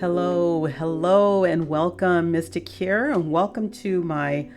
Hello, and welcome, Mystic here, and welcome to my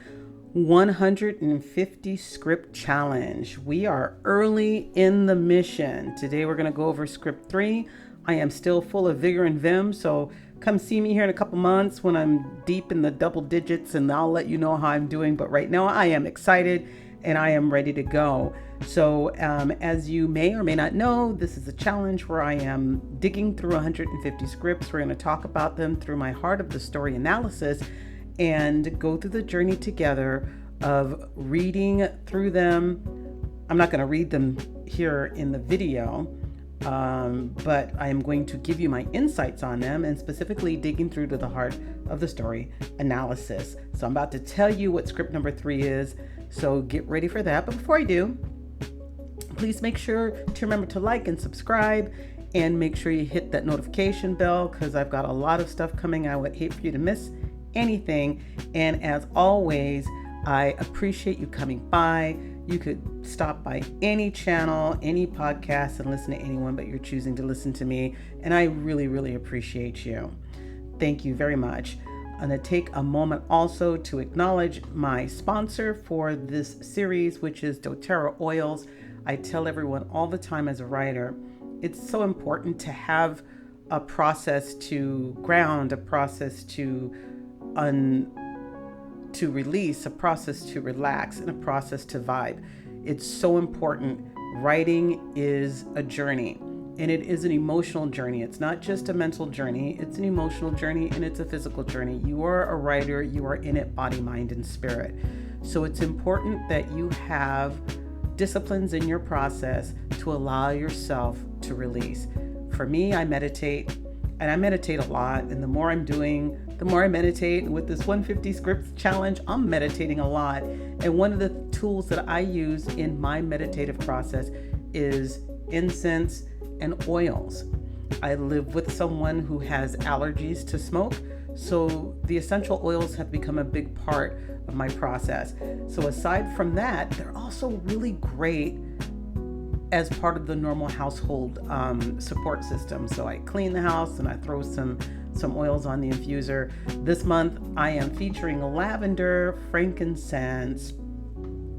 150 script challenge. We are early in the mission. Today we're going to go over script 3. I am still full of vigor and vim, so come see me here in a couple months when I'm deep in the double digits and I'll let you know how I'm doing. But right now I am excited and I am ready to go. So as you may or may not know, this is a challenge where I am digging through 150 scripts. We're going to talk about them through my heart of the story analysis and go through the journey together of reading through them. I'm not going to read them here in the video, but I am going to give you my insights on them and specifically digging through to the heart of the story analysis. So I'm about to tell you what script number 3 is. So get ready for that. But before I do, please make sure to remember to like and subscribe and make sure you hit that notification bell because I've got a lot of stuff coming. I would hate for you to miss anything. And as always, I appreciate you coming by. You could stop by any channel, any podcast and listen to anyone, but you're choosing to listen to me. And I really, really appreciate you. Thank you very much. I'm going to take a moment also to acknowledge my sponsor for this series, which is doTERRA Oils. I tell everyone all the time as a writer, it's so important to have a process to ground, a process to release, a process to relax, and a process to vibe. It's so important. Writing is a journey, and it is an emotional journey. It's not just a mental journey, it's an emotional journey, and it's a physical journey. You are a writer, you are in it body, mind, and spirit. So it's important that you have disciplines in your process to allow yourself to release. For me, I meditate, and I meditate a lot, and the more I'm doing, the more I meditate. And with this 150 scripts challenge, I'm meditating a lot. And one of the tools that I use in my meditative process is incense and oils. I live with someone who has allergies to smoke, so the essential oils have become a big part of my process. So aside from that, they're also really great as part of the normal household support system. So I clean the house and I throw some oils on the infuser. This month I am featuring lavender, frankincense,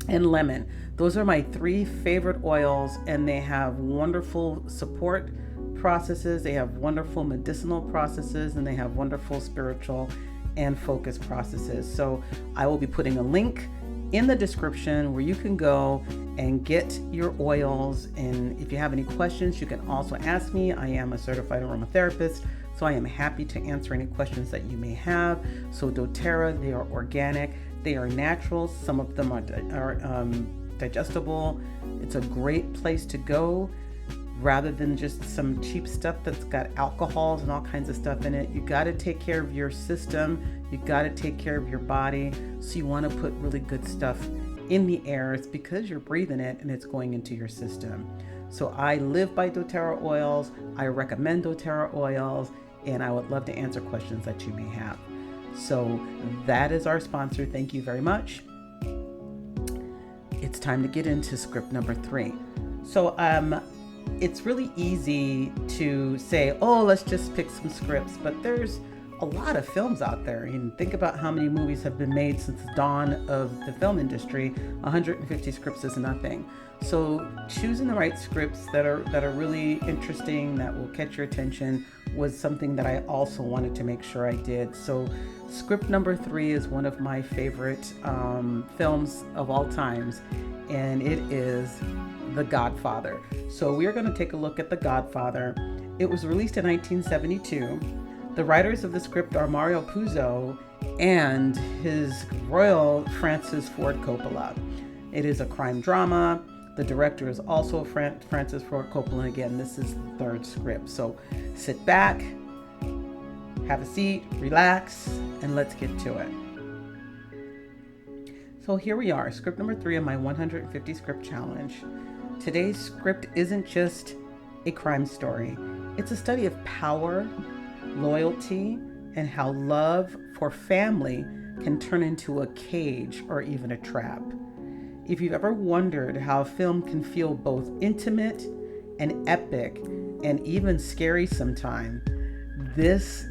and lemon. Those are my 3 favorite oils, and they have wonderful support processes, they have wonderful medicinal processes, and they have wonderful spiritual and focus processes. So I will be putting a link in the description where you can go and get your oils. And if you have any questions, you can also ask me. I am a certified aromatherapist, so I am happy to answer any questions that you may have. So doTERRA, they are organic, they are natural. Some of them are digestible. It's a great place to go rather than just some cheap stuff that's got alcohols and all kinds of stuff in it. You got to take care of your system. You got to take care of your body. So you want to put really good stuff in the air. It's because you're breathing it and it's going into your system. So I live by doTERRA oils. I recommend doTERRA oils, and I would love to answer questions that you may have. So that is our sponsor. Thank you very much. It's time to get into script number 3. So it's really easy to say, oh, let's just pick some scripts, but there's a lot of films out there. And think about how many movies have been made since the dawn of the film industry. 150 scripts is nothing. So choosing the right scripts that are really interesting, that will catch your attention, was something that I also wanted to make sure I did. So script number 3 is one of my favorite films of all times, and it is The Godfather. So we're going to take a look at The Godfather. It was released in 1972. The writers of the script are Mario Puzo and His Royal Francis Ford Coppola. It is a crime drama. The director is also Francis Ford Coppola. Again, this is the 3rd script. So sit back, have a seat, relax, and let's get to it. So here we are, script number 3 of my 150 script challenge. Today's script isn't just a crime story. It's a study of power, loyalty, and how love for family can turn into a cage or even a trap. If you've ever wondered how film can feel both intimate and epic and even scary sometimes, this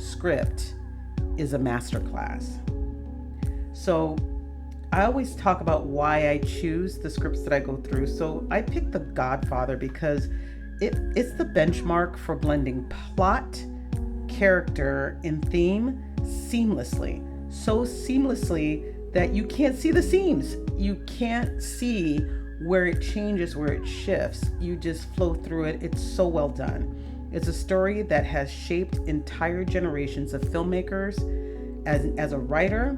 script is a masterclass. So I always talk about why I choose the scripts that I go through. So I picked The Godfather because it's the benchmark for blending plot, character, and theme seamlessly. So seamlessly that you can't see the seams. You can't see where it changes, where it shifts. You just flow through it. It's so well done. It's a story that has shaped entire generations of filmmakers. As a writer,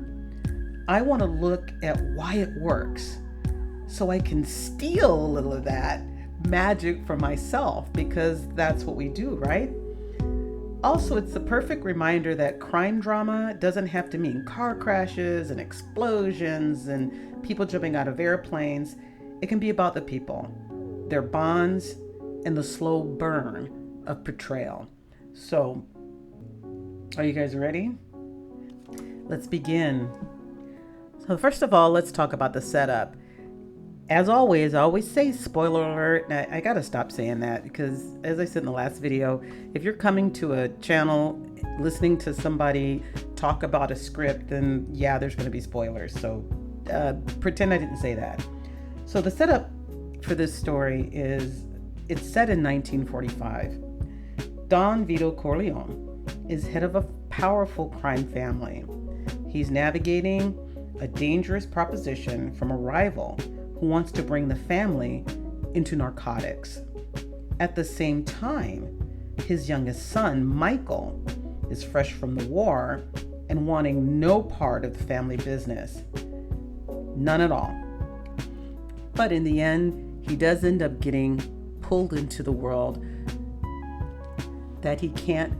I want to look at why it works so I can steal a little of that magic for myself, because that's what we do, right? Also, it's the perfect reminder that crime drama doesn't have to mean car crashes and explosions and people jumping out of airplanes. It can be about the people, their bonds, and the slow burn of portrayal. So, are you guys ready? Let's begin. So first of all, let's talk about the setup. As always, I always say spoiler alert. I gotta stop saying that because, as I said in the last video, if you're coming to a channel listening to somebody talk about a script, then yeah, there's gonna be spoilers. So pretend I didn't say that. So the setup for this story is, it's set in 1945. Don Vito Corleone is head of a powerful crime family. He's navigating a dangerous proposition from a rival who wants to bring the family into narcotics. At the same time, his youngest son, Michael, is fresh from the war and wanting no part of the family business. None at all. But in the end, he does end up getting pulled into the world that he can't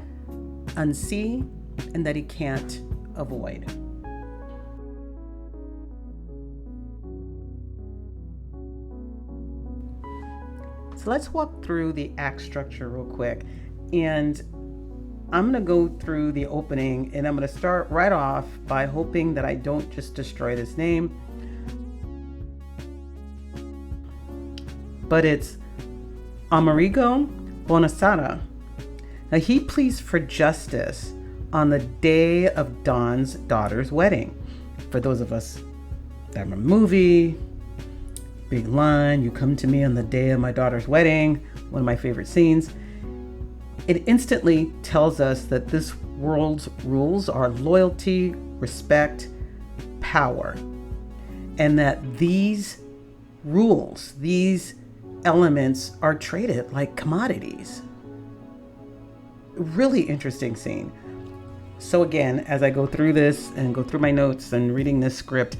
unsee and that he can't avoid. So let's walk through the act structure real quick. And I'm going to go through the opening, and I'm going to start right off by hoping that I don't just destroy this name. But it's Amerigo Bonasera. Now, he pleads for justice on the day of Don's daughter's wedding. For those of us that remember the movie, big line, "You come to me on the day of my daughter's wedding," one of my favorite scenes. It instantly tells us that this world's rules are loyalty, respect, power, and that these rules, these elements are traded like commodities. Really interesting scene. So again, as I go through this and go through my notes and reading this script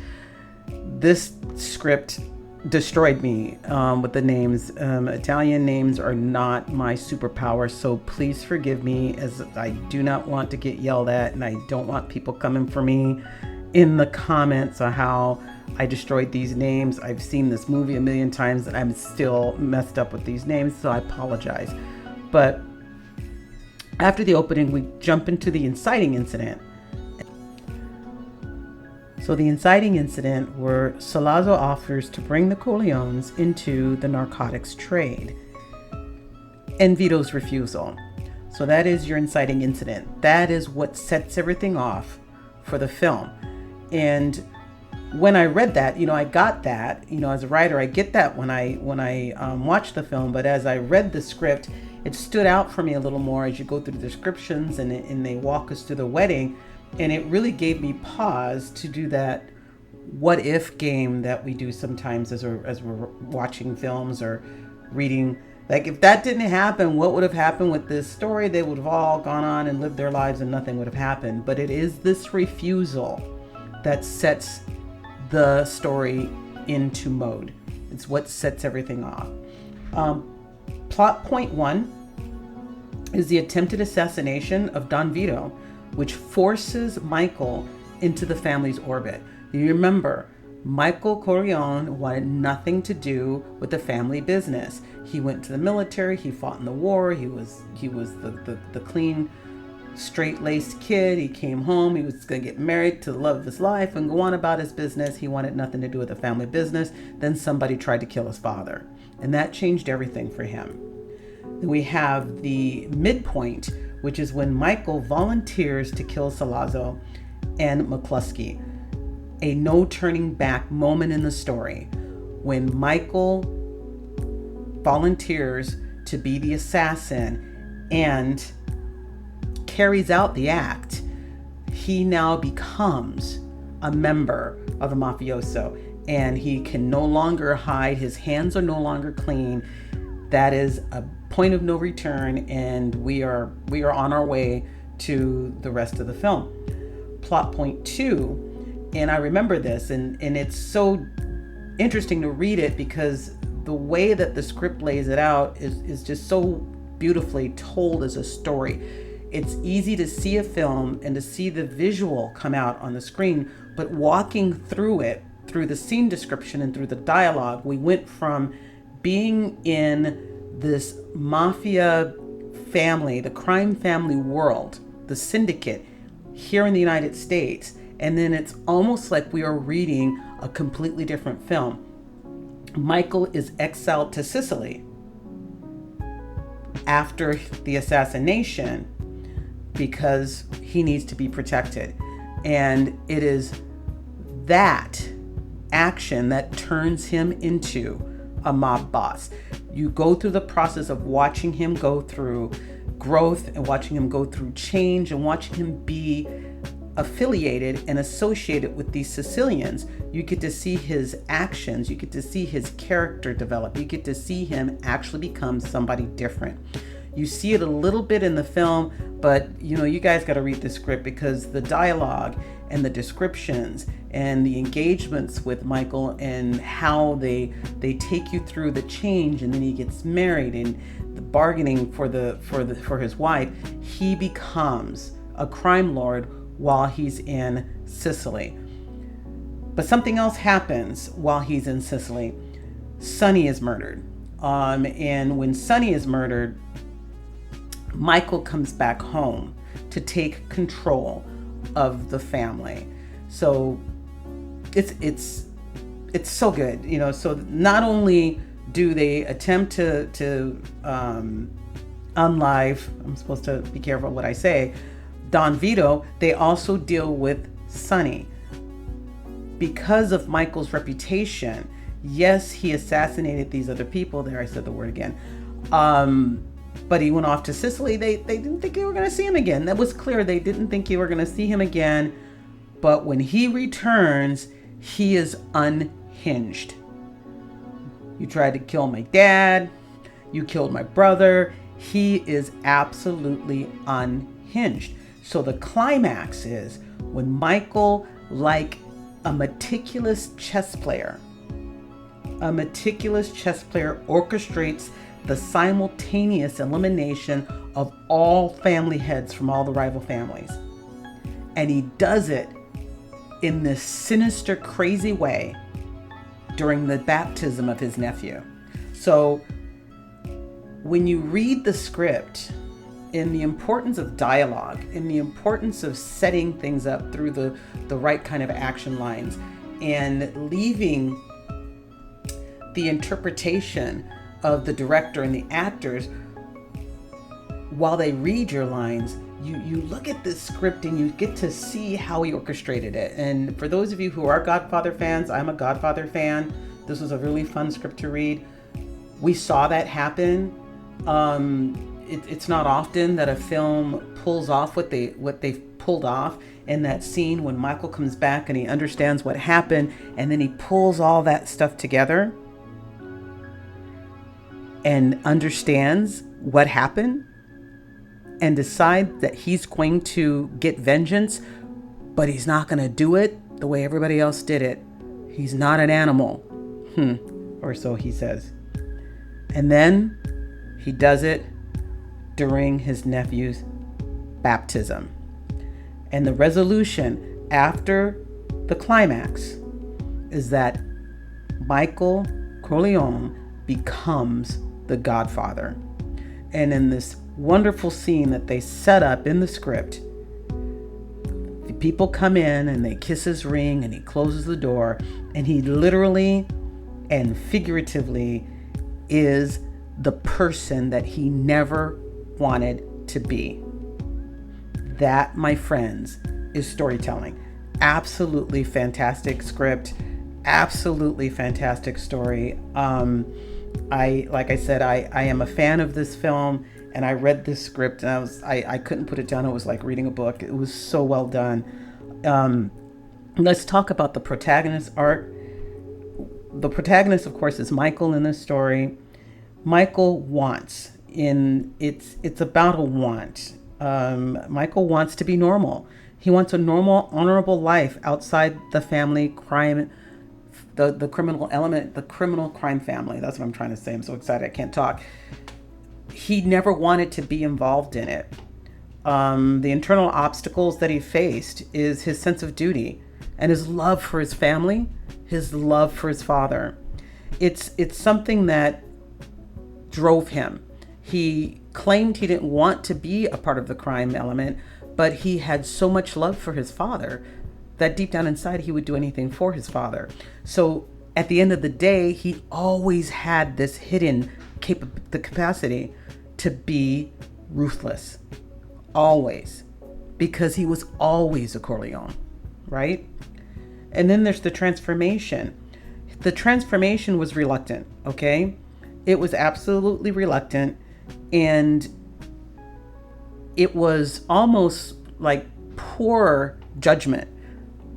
destroyed me with the names. Italian names are not my superpower, so please forgive me, as I do not want to get yelled at, and I don't want people coming for me in the comments on how I destroyed these names. I've seen this movie a million times and I'm still messed up with these names, so I apologize. But after the opening, we jump into the inciting incident. So the inciting incident where Salazzo offers to bring the Corleones into the narcotics trade, and Vito's refusal. So that is your inciting incident. That is what sets everything off for the film. And when I read that, I got that, as a writer, I get that when I watch the film. But as I read the script, it stood out for me a little more as you go through the descriptions and they walk us through the wedding. And it really gave me pause to do that what if game that we do sometimes as we're watching films or reading. Like, if that didn't happen, what would have happened with this story? They would have all gone on and lived their lives and nothing would have happened. But it is this refusal that sets the story into mode. It's what sets everything off. Plot point 1 is the attempted assassination of Don Vito, which forces Michael into the family's orbit. You remember, Michael Corleone wanted nothing to do with the family business. He went to the military, he fought in the war, he was the clean, straight-laced kid. He came home, he was gonna get married to the love of his life and go on about his business. He wanted nothing to do with the family business. Then somebody tried to kill his father, and that changed everything for him. We have the midpoint, which is when Michael volunteers to kill Salazzo and McCluskey. A no turning back moment in the story. When Michael volunteers to be the assassin and carries out the act, he now becomes a member of the mafioso, and he can no longer hide. His hands are no longer clean. That is a point of no return, and we are on our way to the rest of the film. Plot point 2, and I remember this, and it's so interesting to read it because the way that the script lays it out is just so beautifully told as a story. It's easy to see a film and to see the visual come out on the screen, but walking through it, through the scene description and through the dialogue, we went from being in this mafia family, the crime family world, the syndicate here in the United States, and then it's almost like we are reading a completely different film. Michael is exiled to Sicily after the assassination because he needs to be protected. And it is that action that turns him into a mob boss. You go through the process of watching him go through growth and watching him go through change and watching him be affiliated and associated with these Sicilians. You get to see his actions, you get to see his character develop, you get to see him actually become somebody different. You see it a little bit in the film, but you guys got to read the script because the dialogue and the descriptions and the engagements with Michael and how they take you through the change, and then he gets married and the bargaining for his wife. He becomes a crime lord while he's in Sicily. But something else happens while he's in Sicily. Sonny is murdered. And when Sonny is murdered, Michael comes back home to take control of the family. So it's so good, so not only do they attempt to unlive, I'm supposed to be careful what I say, Don Vito, they also deal with Sonny. Because of Michael's reputation, yes, he assassinated these other people. There, I said the word again. But he went off to Sicily. They didn't think they were going to see him again. That was clear. They didn't think you were going to see him again. But when he returns, he is unhinged. You tried to kill my dad. You killed my brother. He is absolutely unhinged. So the climax is when Michael, like a meticulous chess player, orchestrates the simultaneous elimination of all family heads from all the rival families. And he does it in this sinister, crazy way during the baptism of his nephew. So when you read the script, in the importance of dialogue, in the importance of setting things up through the right kind of action lines, and leaving the interpretation of the director and the actors while they read your lines, you look at this script and you get to see how he orchestrated it. And for those of you who are Godfather fans, I'm a Godfather fan. This was a really fun script to read. We saw that happen. It's not often that a film pulls off what they've pulled off in that scene when Michael comes back and he understands what happened, and then he pulls all that stuff together and understands what happened and decides that he's going to get vengeance, but he's not going to do it the way everybody else did it. He's not an animal, or so he says. And then he does it during his nephew's baptism. And the resolution after the climax is that Michael Corleone becomes the Godfather. And in this wonderful scene that they set up in the script, the people come in and they kiss his ring and he closes the door, and he literally and figuratively is the person that he never wanted to be. That, my friends, is storytelling. Absolutely fantastic script. Absolutely fantastic story. Like I said, I am a fan of this film, and I read this script and I couldn't put it down. It was like reading a book. It was so well done. Let's talk about the protagonist arc. The protagonist, of course, is Michael in this story. Michael wants, it's about a want. Michael wants to be normal. He wants a normal, honorable life outside the family crime, the criminal element, the criminal crime family. That's what I'm trying to say. I'm so excited I can't talk. He never wanted to be involved in it. The internal obstacles that he faced is his sense of duty and his love for his family, his love for his father. It's something that drove him. He claimed he didn't want to be a part of the crime element, but he had so much love for his father that deep down inside he would do anything for his father. So at the end of the day, he always had this hidden the capacity to be ruthless. Always. Because he was always a Corleone, right? And then there's the transformation. The transformation was reluctant, okay? It was absolutely reluctant, and it was almost like poor judgment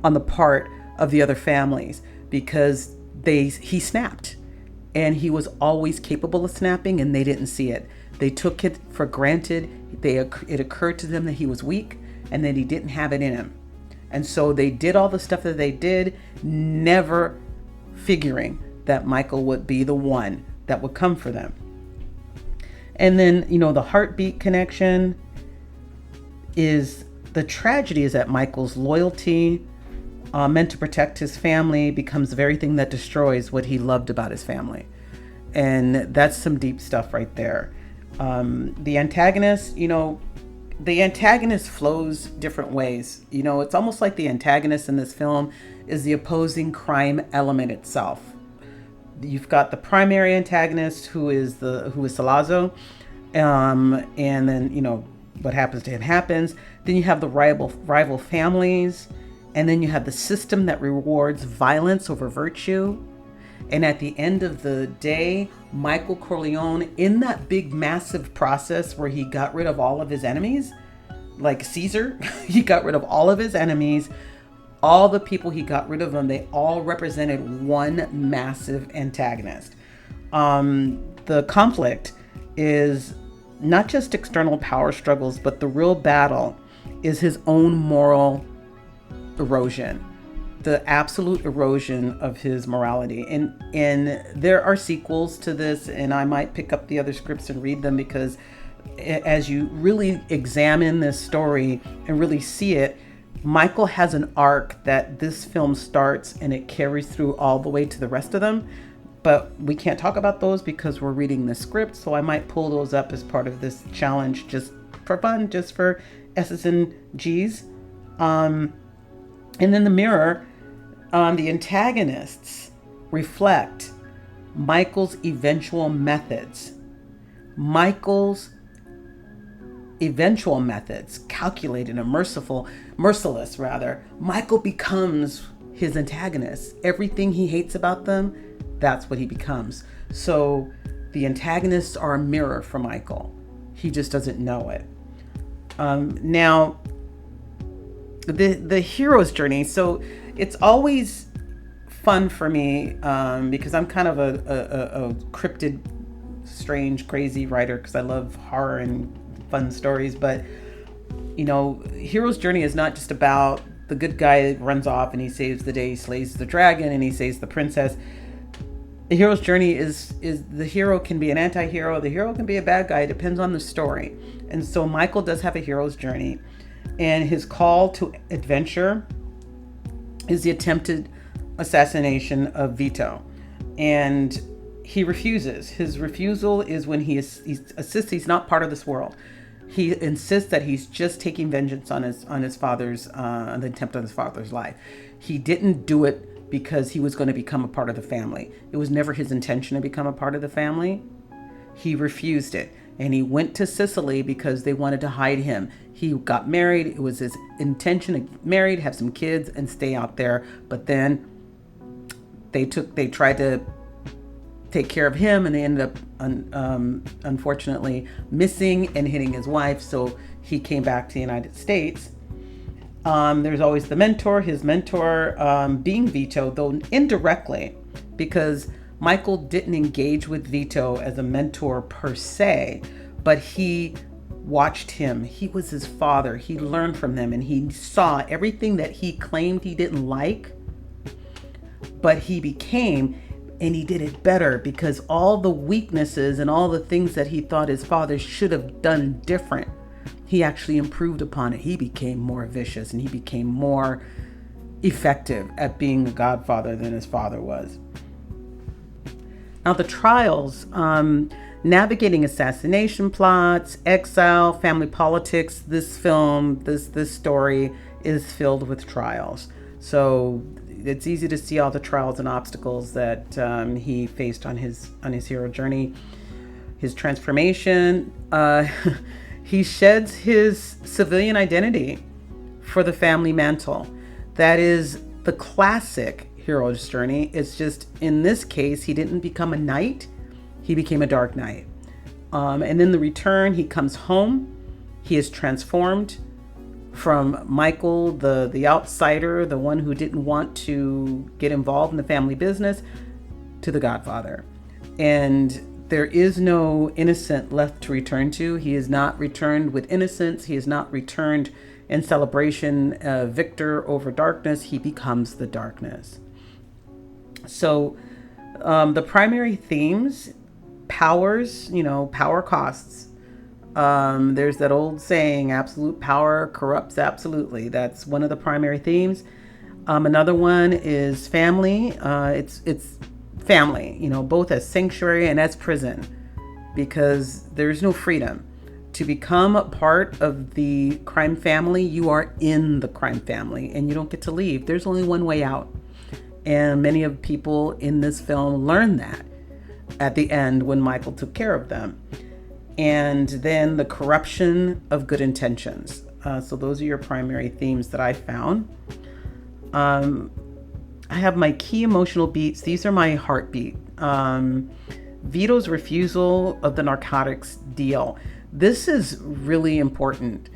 on the part of the other families, because he snapped, and he was always capable of snapping, and they didn't see it. They took it for granted. It occurred to them that he was weak and that he didn't have it in him. And so they did all the stuff that they did, never figuring that Michael would be the one that would come for them. And then, the heartbeat connection is the tragedy is that Michael's loyalty, meant to protect his family, becomes the very thing that destroys what he loved about his family. And that's some deep stuff right there. The antagonist, the antagonist flows different ways. It's almost like the antagonist in this film is the opposing crime element itself. You've got the primary antagonist who is Salazzo, and then what happens to him happens. Then you have the rival families, and then you have the system that rewards violence over virtue. And at the end of the day, Michael Corleone, in that big, massive process where he got rid of all of his enemies, like Caesar, he got rid of all of his enemies. All the people he got rid of them, they all represented one massive antagonist. The conflict is not just external power struggles, but the real battle is his own moral erosion. The absolute erosion of his morality. And there are sequels to this, and I might pick up the other scripts and read them, because as you really examine this story and really see it, Michael has an arc that this film starts and it carries through all the way to the rest of them. But we can't talk about those because we're reading the script, so I might pull those up as part of this challenge just for fun, just for S's and G's. And then the mirror. The antagonists reflect Michael's eventual methods. Calculated and merciless rather. Michael becomes his antagonist. Everything he hates about them, that's what he becomes. So the antagonists are a mirror for Michael. He just doesn't know it. Now, the hero's journey. So it's always fun for me because I'm kind of a cryptid, strange, crazy writer, because I love horror and fun stories. But hero's journey is not just about the good guy that runs off and he saves the day, he slays the dragon, and he saves the princess. The hero's journey is the hero can be an anti-hero, the hero can be a bad guy. It depends on the story. And so Michael does have a hero's journey, and his call to adventure is the attempted assassination of Vito. And he refuses. His refusal is when he insists he's not part of this world. He insists that he's just taking vengeance on his father's, the attempt on his father's life. He didn't do it because he was going to become a part of the family. It was never his intention to become a part of the family. He refused it, and he went to Sicily because they wanted to hide him. He got married. It was his intention to get married, have some kids, and stay out there. But then they tried to take care of him, and they ended up unfortunately missing and hitting his wife. So he came back to the United States. There's always the mentor, his mentor being Vito, though indirectly, because Michael didn't engage with Vito as a mentor per se, but he watched him. He was his father. He learned from him, and he saw everything that he claimed he didn't like, but he became, and he did it better, because all the weaknesses and all the things that he thought his father should have done different, he actually improved upon it. He became more vicious, and he became more effective at being a godfather than his father was. Now the trials, navigating assassination plots, exile, family politics. This film, this story is filled with trials. So it's easy to see all the trials and obstacles that he faced on his hero journey. His transformation, he sheds his civilian identity for the family mantle. That is the classic hero's journey. It's just, in this case, he didn't become a knight, he became a dark knight. And in the return, he comes home. He is transformed from Michael, the outsider, the one who didn't want to get involved in the family business, to the Godfather. And there is no innocent left to return to. He is not returned with innocence. He is not returned in celebration, victor over darkness. He becomes the darkness. So the primary themes, powers, power costs. There's that old saying, absolute power corrupts absolutely. That's one of the primary themes. Another one is family. It's family, both as sanctuary and as prison, because there's no freedom. To become a part of the crime family, you are in the crime family and you don't get to leave. There's only one way out. And many of people in this film learned that at the end when Michael took care of them. And then the corruption of good intentions. So those are your primary themes that I found. I have my key emotional beats. These are my heartbeat. Vito's refusal of the narcotics deal. This is really important.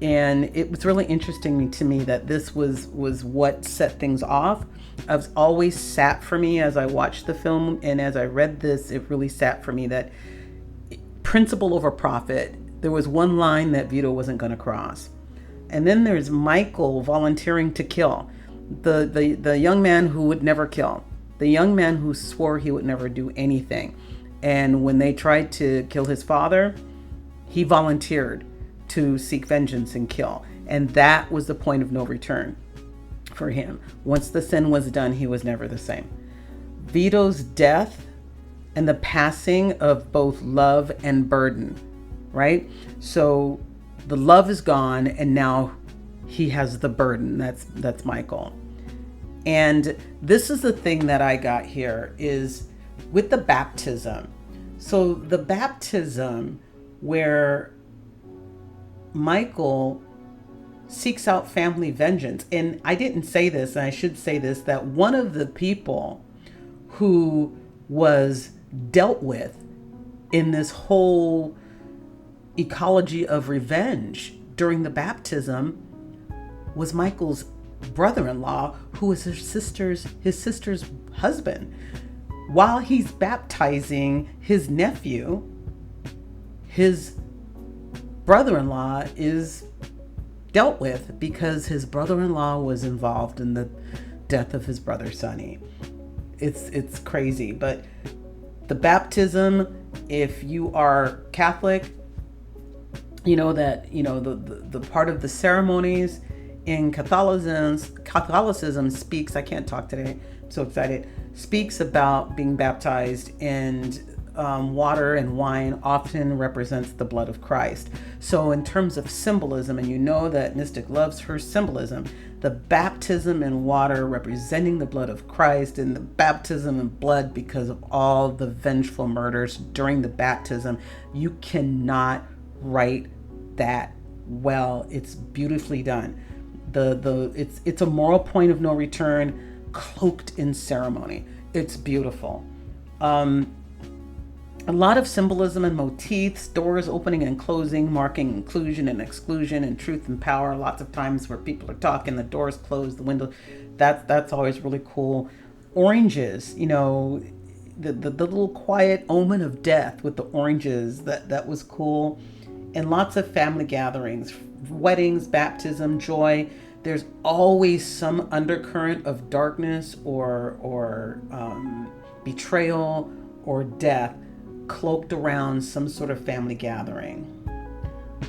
And it was really interesting to me that this was what set things off. I've always sat for me as I watched the film, and as I read this, it really sat for me that principle over profit. There was one line that Vito wasn't going to cross. And then there's Michael volunteering to kill. The young man who would never kill. The young man who swore he would never do anything. And when they tried to kill his father, he volunteered to seek vengeance and kill. And that was the point of no return for him. Once the sin was done, he was never the same. Vito's death and the passing of both love and burden, right? So the love is gone, and now he has the burden. That's Michael. And this is the thing that I got here is with the baptism. So the baptism where Michael seeks out family vengeance. And I didn't say this, and I should say this, that one of the people who was dealt with in this whole ecology of revenge during the baptism was Michael's brother-in-law, who was his sister's husband. While he's baptizing his nephew, his brother-in-law is dealt with because his brother-in-law was involved in the death of his brother Sonny. It's crazy, but the baptism, if you are Catholic, you know that the part of the ceremonies in Catholicism speaks, I can't talk today, I'm so excited, speaks about being baptized and water and wine often represents the blood of Christ. So in terms of symbolism, and you know that Mystic loves her symbolism, the baptism in water representing the blood of Christ, and the baptism in blood because of all the vengeful murders during the baptism. You cannot write that well. It's beautifully done. It's a moral point of no return cloaked in ceremony. It's beautiful. A lot of symbolism and motifs, doors opening and closing, marking inclusion and exclusion, and truth and power. Lots of times where people are talking, the doors close, the window. That's always really cool. Oranges, you know, the little quiet omen of death with the oranges. That was cool. And lots of family gatherings, weddings, baptism, joy. There's always some undercurrent of darkness or betrayal or death cloaked around some sort of family gathering.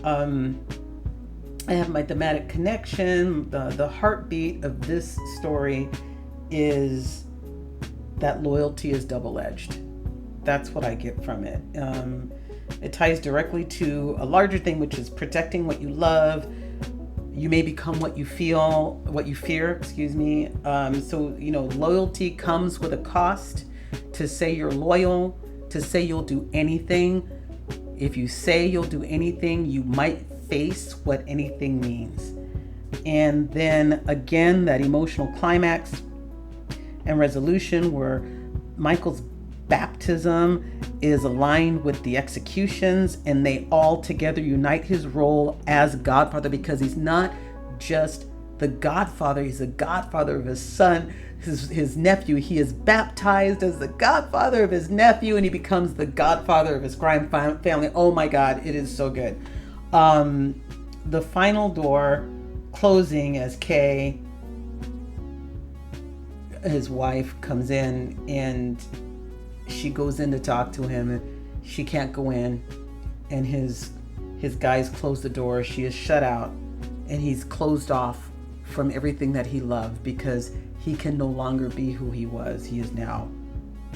I have my thematic connection. The heartbeat of this story is that loyalty is double-edged. That's what I get from it. It ties directly to a larger thing, which is protecting what you love. You may become what you fear, excuse me. So, you know, loyalty comes with a cost. To say you're loyal, to say you'll do anything. If you say you'll do anything, you might face what anything means. And then again, that emotional climax and resolution where Michael's baptism is aligned with the executions, and they all together unite his role as Godfather, because he's not just the Godfather, he's the Godfather of his son, his nephew. He is baptized as the Godfather of his nephew, and he becomes the Godfather of his crime family. Oh my God, it is so good. The final door closing as Kay, his wife, comes in, and she goes in to talk to him, and she can't go in, and his guys close the door. She is shut out, and he's closed off from everything that he loved because he can no longer be who he was. He is now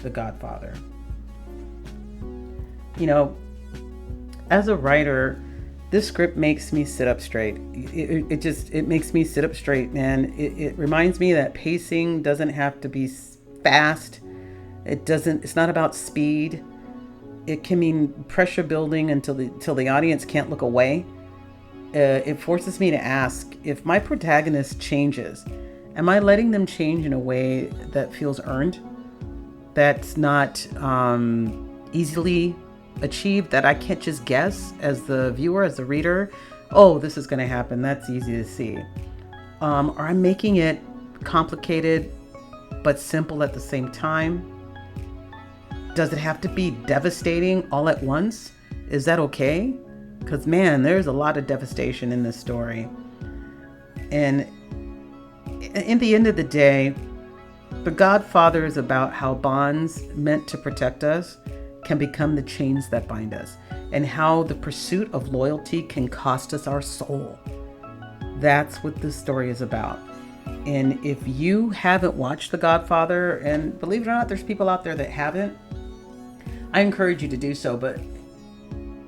the Godfather. You know, as a writer, this script makes me sit up straight. It makes me sit up straight, man. It reminds me that pacing doesn't have to be fast. It's not about speed. It can mean pressure building until the audience can't look away. It forces me to ask, if my protagonist changes, am I letting them change in a way that feels earned? That's not easily achieved, that I can't just guess as the viewer, as the reader, oh, this is going to happen. That's easy to see. Or I'm making it complicated but simple at the same time. Does it have to be devastating all at once? Is that okay? Because, man, there's a lot of devastation in this story. And in the end of the day, The Godfather is about how bonds meant to protect us can become the chains that bind us, and how the pursuit of loyalty can cost us our soul. That's what this story is about. And if you haven't watched The Godfather, and believe it or not, there's people out there that haven't, I encourage you to do so. But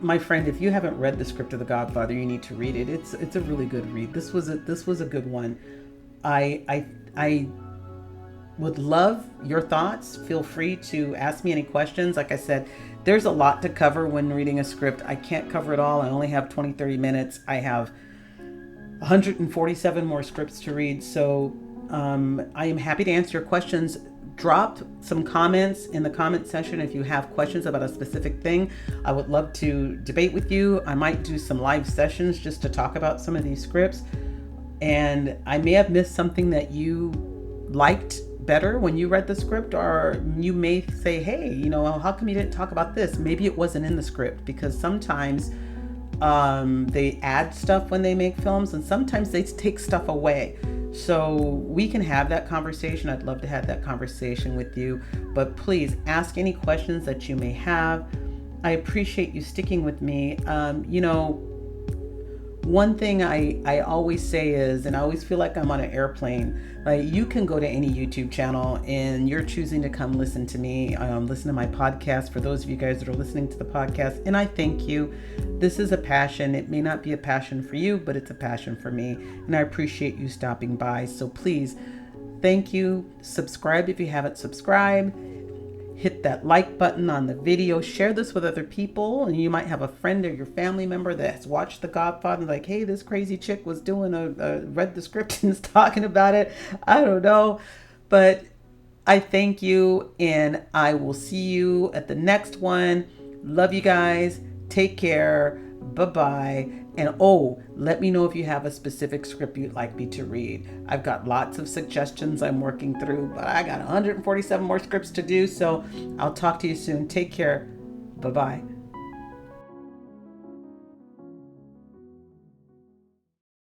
my friend, if you haven't read the script of The Godfather, you need to read it. It's a really good read. This was a good one. I would love your thoughts. Feel free to ask me any questions. Like I said, there's a lot to cover when reading a script. I can't cover it all. I only have 20-30 minutes. I have 147 more scripts to read. So I am happy to answer your questions. Drop some comments in the comment section if you have questions about a specific thing. I would love to debate with you. I might do some live sessions just to talk about some of these scripts. And I may have missed something that you liked better when you read the script, or you may say, hey, how come you didn't talk about this? Maybe it wasn't in the script, because sometimes they add stuff when they make films, and sometimes they take stuff away. So we can have that conversation. I'd love to have that conversation with you, but please ask any questions that you may have. I appreciate you sticking with me. One thing I always say is, and I always feel like I'm on an airplane, like you can go to any YouTube channel and you're choosing to come listen to me, listen to my podcast. For those of you guys that are listening to the podcast, and I thank you. This is a passion. It may not be a passion for you, but it's a passion for me. And I appreciate you stopping by. So please, thank you. Subscribe if you haven't subscribed. Hit that like button on the video. Share this with other people, and you might have a friend or your family member that's watched The Godfather and like, hey, this crazy chick was doing read the script and is talking about it. I don't know, but I thank you, and I will see you at the next one. Love you guys. Take care. Bye-bye. And let me know if you have a specific script you'd like me to read. I've got lots of suggestions I'm working through, but I got 147 more scripts to do. So I'll talk to you soon. Take care. Bye-bye.